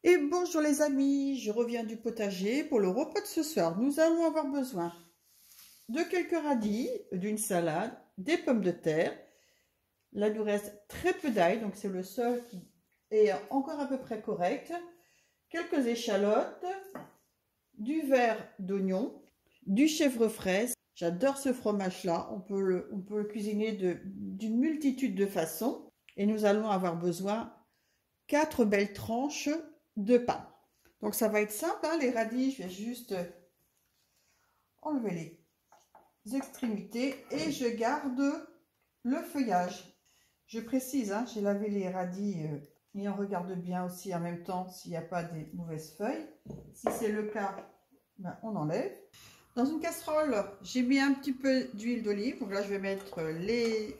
Et bonjour les amis, je reviens du potager pour le repas de ce soir. Nous allons avoir besoin de quelques radis, d'une salade, des pommes de terre. Là, il nous reste très peu d'ail, donc c'est le seul qui est encore à peu près correct. Quelques échalotes, du verre d'oignon, du chèvre fraise. J'adore ce fromage-là, on peut le cuisiner d'une multitude de façons. Et nous allons avoir besoin 4 belles tranches de pain. Donc ça va être simple, hein, les radis, je vais juste enlever les extrémités et je garde le feuillage. Je précise, hein, j'ai lavé les radis et on regarde bien aussi en même temps s'il n'y a pas des mauvaises feuilles. Si c'est le cas, ben, on enlève. Dans une casserole, j'ai mis un petit peu d'huile d'olive. Donc là, je vais mettre les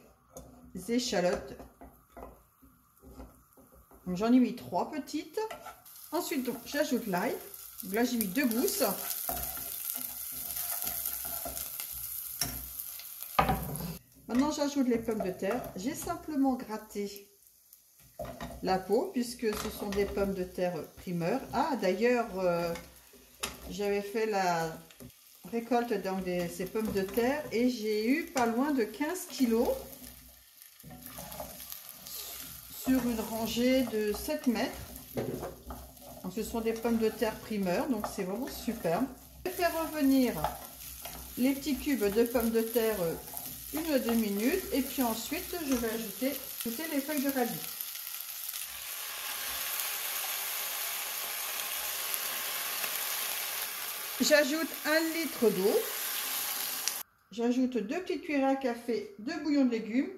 échalotes. J'en ai mis 3 petites. Ensuite, j'ajoute l'ail. Là, j'ai mis 2 gousses. Maintenant, j'ajoute les pommes de terre. J'ai simplement gratté la peau puisque ce sont des pommes de terre primeur. Ah, d'ailleurs, j'avais fait la récolte dans ces pommes de terre et j'ai eu pas loin de 15 kilos sur une rangée de 7 mètres. Donc, ce sont des pommes de terre primeur, donc c'est vraiment superbe. Je vais faire revenir les petits cubes de pommes de terre 1 ou 2 minutes et puis ensuite je vais ajouter les feuilles de radis. J'ajoute 1 litre d'eau. J'ajoute 2 petites cuillères à café de bouillon de légumes.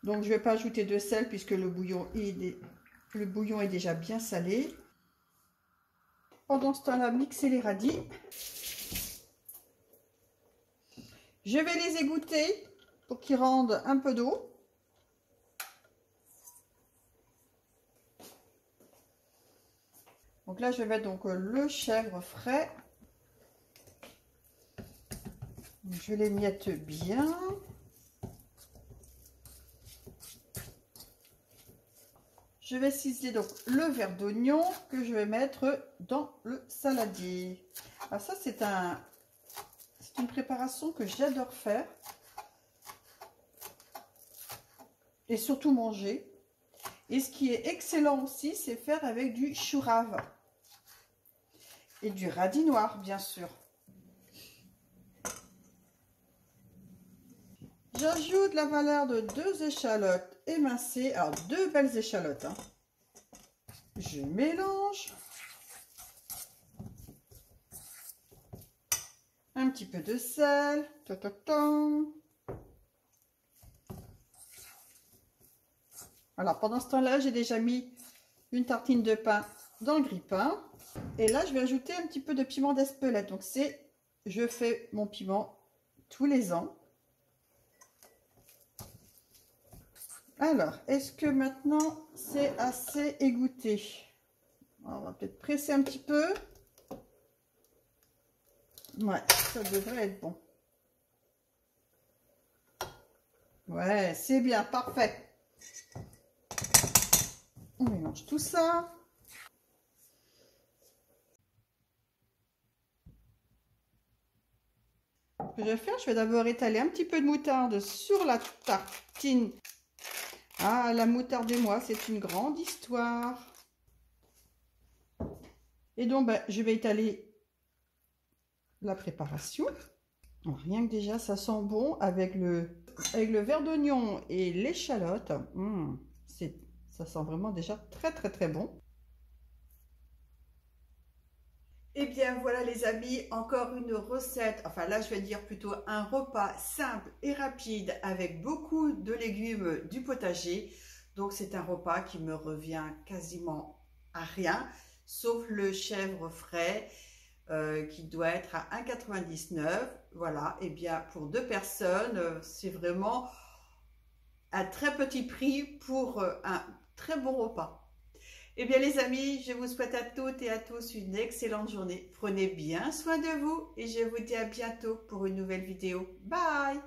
Donc je ne vais pas ajouter de sel puisque le bouillon est déjà bien salé. Pendant ce temps-là, mixer les radis. Je vais les égoutter pour qu'ils rendent un peu d'eau. Donc là, je vais mettre donc le chèvre frais. Je les miette bien. Je vais ciseler donc le verre d'oignon que je vais mettre dans le saladier. Alors ça, c'est une préparation que j'adore faire. Et surtout manger. Et ce qui est excellent aussi, c'est faire avec du chou rave. Et du radis noir, bien sûr. J'ajoute la valeur de 2 échalotes émincées. Alors, 2 belles échalotes. Hein. Je mélange. Un petit peu de sel. Voilà, pendant ce temps-là, j'ai déjà mis une tartine de pain dans le grille-pain. Et là, je vais ajouter un petit peu de piment d'Espelette. Donc, je fais mon piment tous les ans. Alors, est-ce que maintenant, c'est assez égoutté? On va peut-être presser un petit peu. Ouais, ça devrait être bon. Ouais, c'est bien, parfait. On mélange tout ça. Ce que je vais faire, je vais d'abord étaler un petit peu de moutarde sur la tartine. Ah, la moutarde et moi, c'est une grande histoire. Et donc, je vais étaler la préparation. Alors, rien que déjà, ça sent bon avec le verre d'oignon et l'échalote. Ça sent vraiment déjà très, très, très bon. Et bien voilà les amis, encore une recette, enfin là je vais dire plutôt un repas simple et rapide avec beaucoup de légumes du potager. Donc c'est un repas qui me revient quasiment à rien, sauf le chèvre frais qui doit être à 1,99 €. Voilà, et bien pour 2 personnes, c'est vraiment un très petit prix pour un très bon repas. Eh bien les amis, je vous souhaite à toutes et à tous une excellente journée. Prenez bien soin de vous et je vous dis à bientôt pour une nouvelle vidéo. Bye!